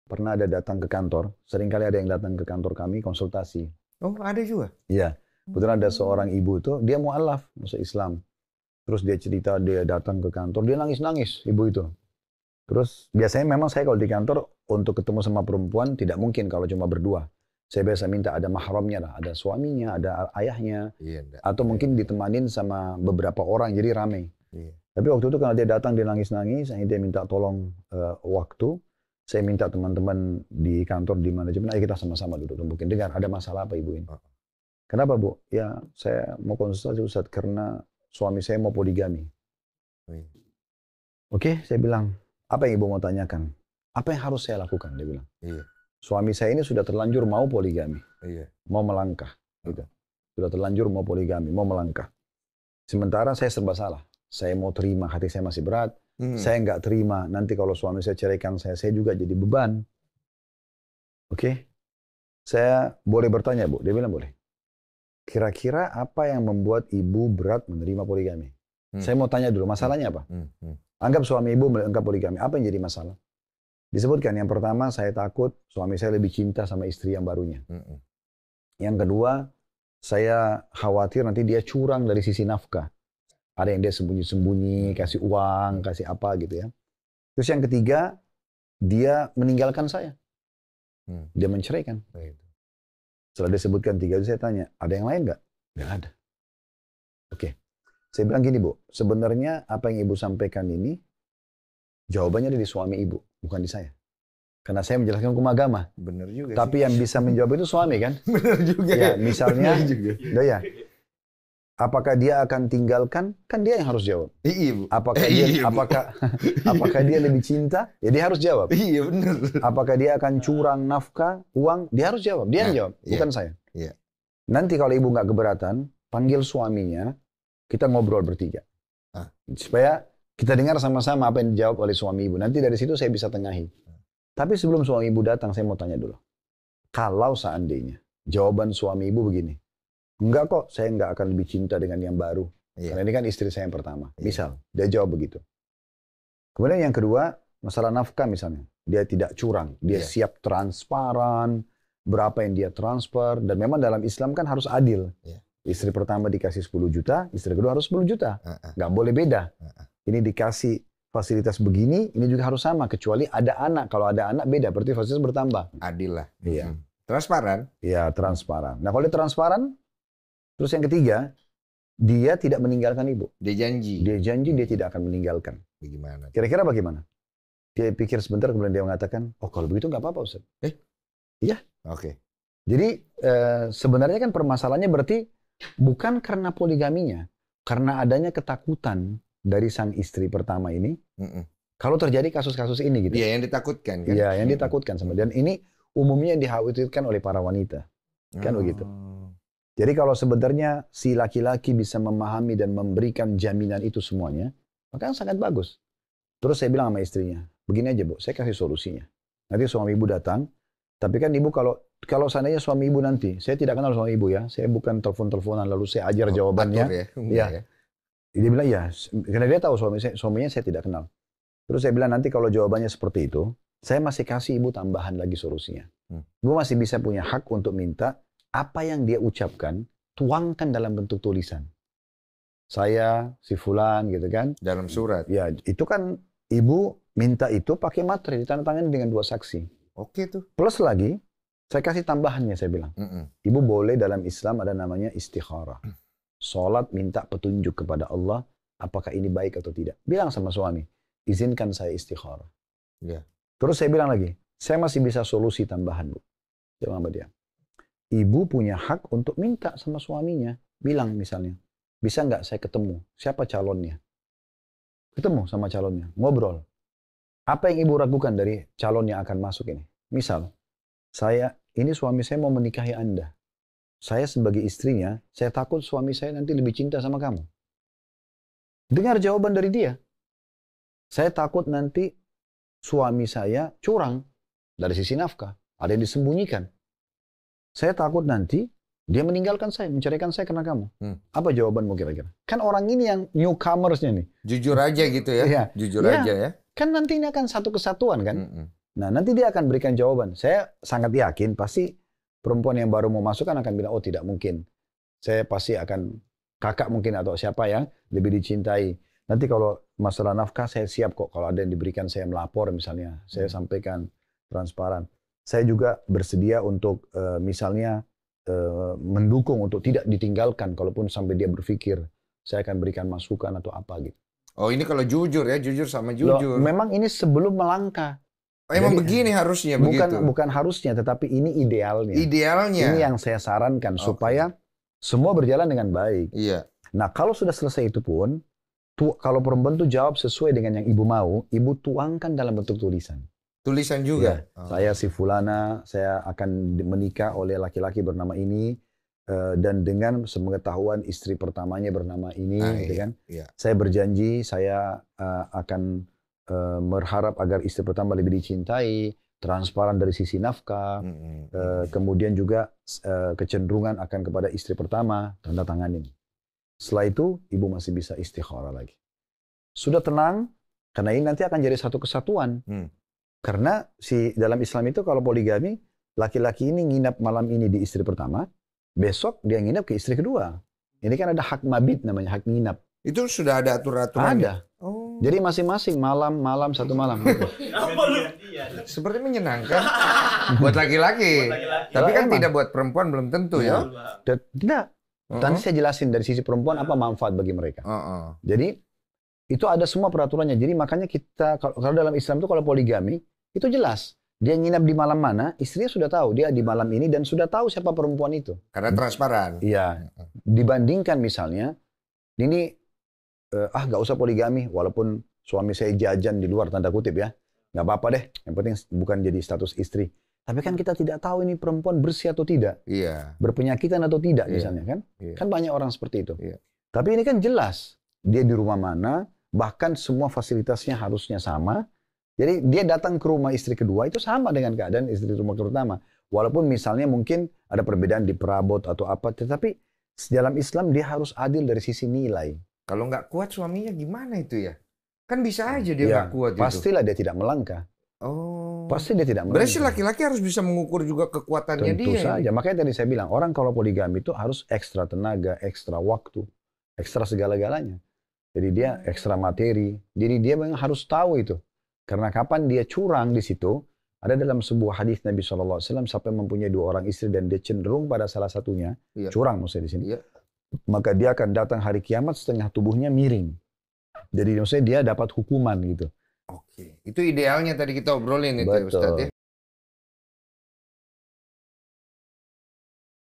pernah ada datang ke kantor. Seringkali ada yang datang ke kantor kami konsultasi. Oh, ada juga? Iya. Kebetulan ada seorang ibu itu, dia mu'alaf, masuk Islam. Terus dia cerita, dia datang ke kantor, dia nangis-nangis, ibu itu. Terus biasanya memang saya kalau di kantor, untuk ketemu sama perempuan, tidak mungkin kalau cuma berdua. Saya biasa minta ada mahramnya lah, ada suaminya, ada ayahnya. Iya, Atau mungkin ditemanin sama beberapa orang, jadi ramai. Iya. Tapi waktu itu karena dia datang, dia nangis-nangis, dia minta tolong waktu. Saya minta teman-teman di kantor, di manajemen, ayo kita sama-sama duduk. Mungkin dengar, ada masalah apa ibu ini? Kenapa bu? Ya saya mau konsultasi Ustaz, karena suami saya mau poligami. Oke, saya bilang, apa yang ibu mau tanyakan? Apa yang harus saya lakukan? Dia bilang. Iya. Suami saya ini sudah terlanjur mau poligami. Iya. Mau melangkah. Gitu. Sudah terlanjur mau poligami, mau melangkah. Sementara saya serba salah. Saya mau terima, hati saya masih berat. Saya nggak terima, nanti kalau suami saya ceraikan saya juga jadi beban. Oke, saya boleh bertanya bu? Dia bilang boleh. Kira-kira apa yang membuat ibu berat menerima poligami? Saya mau tanya dulu, masalahnya apa? Anggap suami ibu menganggap poligami, apa yang jadi masalah? Disebutkan yang pertama, saya takut suami saya lebih cinta sama istri yang barunya. Yang kedua, saya khawatir nanti dia curang dari sisi nafkah. Ada yang dia sembunyi-sembunyi, kasih uang, kasih apa gitu ya. Terus yang ketiga, dia meninggalkan saya. Dia menceraikan. Setelah disebutkan tiga itu saya tanya, ada yang lain nggak? Nggak ada. Oke. Saya bilang gini bu, sebenarnya apa yang ibu sampaikan ini, jawabannya ada di suami ibu, bukan di saya. Karena saya menjelaskan hukum agama. Benar juga. Tapi yang bisa menjawab itu suami kan? Benar juga. Ya, misalnya, juga. Ya. Apakah dia akan tinggalkan? Kan dia yang harus jawab. Iya, Bu. Apakah dia lebih cinta? Ya dia harus jawab. Iya, benar. Apakah dia akan curang nafkah, uang? Dia harus jawab. Dia yang jawab, bukan saya. Iya. Nanti kalau ibu nggak keberatan, panggil suaminya, kita ngobrol bertiga. Supaya kita dengar sama-sama apa yang dijawab oleh suami ibu. Nanti dari situ saya bisa tengahi. Tapi sebelum suami ibu datang, saya mau tanya dulu. Kalau seandainya jawaban suami ibu begini, enggak kok, saya enggak akan lebih cinta dengan yang baru. Karena ini kan istri saya yang pertama. Misal, dia jawab begitu. Kemudian yang kedua, masalah nafkah misalnya. Dia tidak curang, dia siap transparan, berapa yang dia transfer, dan memang dalam Islam kan harus adil. Istri pertama dikasih 10 juta, istri kedua harus 10 juta. Nggak boleh beda. Ini dikasih fasilitas begini, ini juga harus sama, kecuali ada anak. Kalau ada anak beda, berarti fasilitas bertambah. Adil lah. Iya. Transparan? Iya, transparan. Nah kalau dia transparan, terus yang ketiga, dia tidak meninggalkan ibu. Dia janji. Dia janji dia tidak akan meninggalkan. Bagaimana? Kira-kira bagaimana? Dia pikir sebentar, kemudian dia mengatakan, oh kalau begitu nggak apa-apa Ustaz. Iya. Oke. Jadi sebenarnya kan permasalahannya berarti bukan karena poligaminya, karena adanya ketakutan dari sang istri pertama ini. Kalau terjadi kasus-kasus ini gitu. Iya, yang ditakutkan kan? Iya, yang ditakutkan sama. Dan ini umumnya dikhawatirkan oleh para wanita. Kan begitu. Jadi kalau sebenarnya si laki-laki bisa memahami dan memberikan jaminan itu semuanya, maka sangat bagus. Terus saya bilang sama istrinya, begini aja bu, saya kasih solusinya. Nanti suami ibu datang, tapi kan ibu kalau seandainya suami ibu nanti, saya tidak kenal suami ibu ya, saya bukan telepon-teleponan lalu saya ajar jawabannya. Ya. Dia bilang ya, karena dia tahu suaminya saya tidak kenal. Terus saya bilang nanti kalau jawabannya seperti itu, saya masih kasih ibu tambahan lagi solusinya. Ibu masih bisa punya hak untuk minta apa yang dia ucapkan, tuangkan dalam bentuk tulisan. Saya, si fulan gitu kan. Dalam surat? Ya, itu kan ibu minta itu pakai materi, ditandatangani dengan 2 saksi. Oke tuh. Plus lagi, saya kasih tambahannya, saya bilang. Ibu boleh dalam Islam ada namanya istikharah. Sholat minta petunjuk kepada Allah, apakah ini baik atau tidak. Bilang sama suami, izinkan saya istikharah. Terus saya bilang lagi, saya masih bisa solusi tambahan, Bu. Dia bilang sama dia. Ibu punya hak untuk minta sama suaminya. Bilang misalnya, bisa nggak saya ketemu? Siapa calonnya? Ketemu sama calonnya, ngobrol. Apa yang ibu ragukan dari calon yang akan masuk ini? Misal, ini suami saya mau menikahi Anda. Saya sebagai istrinya, saya takut suami saya nanti lebih cinta sama kamu. Dengar jawaban dari dia. Saya takut nanti suami saya curang dari sisi nafkah. Ada yang disembunyikan. Saya takut nanti dia meninggalkan saya, menceraikan saya karena kamu. Apa jawabanmu kira-kira? Kan orang ini yang newcomersnya nih. Jujur aja gitu ya? Iya. Jujur aja ya? Kan nanti ini akan satu kesatuan kan? Nah, nanti dia akan berikan jawaban. Saya sangat yakin pasti perempuan yang baru mau masuk kan akan bilang, oh tidak mungkin. Saya pasti akan, kakak mungkin atau siapa yang lebih dicintai. Nanti kalau masalah nafkah saya siap kok. Kalau ada yang diberikan saya melapor misalnya. Saya sampaikan transparan. Saya juga bersedia untuk misalnya mendukung untuk tidak ditinggalkan. Kalaupun sampai dia berpikir, saya akan berikan masukan atau apa gitu. Oh ini kalau jujur ya, jujur sama jujur. Loh, memang ini sebelum melangkah. Oh, emang Jadi, begini harusnya begitu? Bukan harusnya, tetapi ini idealnya. Idealnya. Ini yang saya sarankan supaya semua berjalan dengan baik. Iya. Nah kalau sudah selesai itu pun, kalau perempuan itu jawab sesuai dengan yang ibu mau, ibu tuangkan dalam bentuk tulisan. Tulisan juga? Ya, saya si Fulana, saya akan menikah oleh laki-laki bernama ini, dan dengan sepengetahuan istri pertamanya bernama ini, gitu kan? Iya. Saya berjanji, saya akan berharap agar istri pertama lebih dicintai, transparan dari sisi nafkah, kemudian juga kecenderungan akan kepada istri pertama, tanda tanganin. Setelah itu, ibu masih bisa istikharah lagi. Sudah tenang, karena ini nanti akan jadi satu kesatuan. Karena dalam Islam itu kalau poligami, laki-laki ini nginap malam ini di istri pertama, besok dia nginap ke istri kedua. Ini kan ada hak mabit namanya, hak nginap. Itu sudah ada aturan-aturannya? Ada. Oh. Jadi masing-masing malam satu malam. Seperti menyenangkan buat laki-laki. Tapi kan tidak buat perempuan, belum tentu ya. Tidak. Nanti saya jelasin dari sisi perempuan apa manfaat bagi mereka. Jadi itu ada semua peraturannya. Jadi makanya kita kalau dalam Islam itu kalau poligami itu jelas. Dia nginap di malam mana, istrinya sudah tahu dia di malam ini dan sudah tahu siapa perempuan itu. Karena transparan. Iya. Dibandingkan misalnya ini nggak usah poligami walaupun suami saya jajan di luar tanda kutip ya. Nggak apa-apa deh. Yang penting bukan jadi status istri. Tapi kan kita tidak tahu ini perempuan bersih atau tidak. Iya. Berpenyakitan atau tidak misalnya kan. Kan banyak orang seperti itu. Tapi ini kan jelas. Dia di rumah mana, bahkan semua fasilitasnya harusnya sama. Jadi dia datang ke rumah istri kedua itu sama dengan keadaan istri rumah pertama. Walaupun misalnya mungkin ada perbedaan di perabot atau apa. Tetapi dalam Islam dia harus adil dari sisi nilai. Kalau nggak kuat suaminya gimana itu ya? Kan bisa aja dia nggak kuat itu. Pastilah dia tidak melangkah. Oh. Pasti dia tidak melangkah. Berarti laki-laki harus bisa mengukur juga kekuatannya dia. Tentu saja. Makanya tadi saya bilang, orang kalau poligami itu harus ekstra tenaga, ekstra waktu, ekstra segala-galanya. Jadi dia ekstra materi. Jadi dia memang harus tahu itu. Karena kapan dia curang di situ, ada dalam sebuah hadis Nabi SAW, sampai mempunyai 2 orang istri dan dia cenderung pada salah satunya, curang maksudnya di sini. Maka dia akan datang hari kiamat setengah tubuhnya miring. Jadi maksudnya dia dapat hukuman gitu. Oke, itu idealnya tadi kita obrolin itu ya Ustadz ya.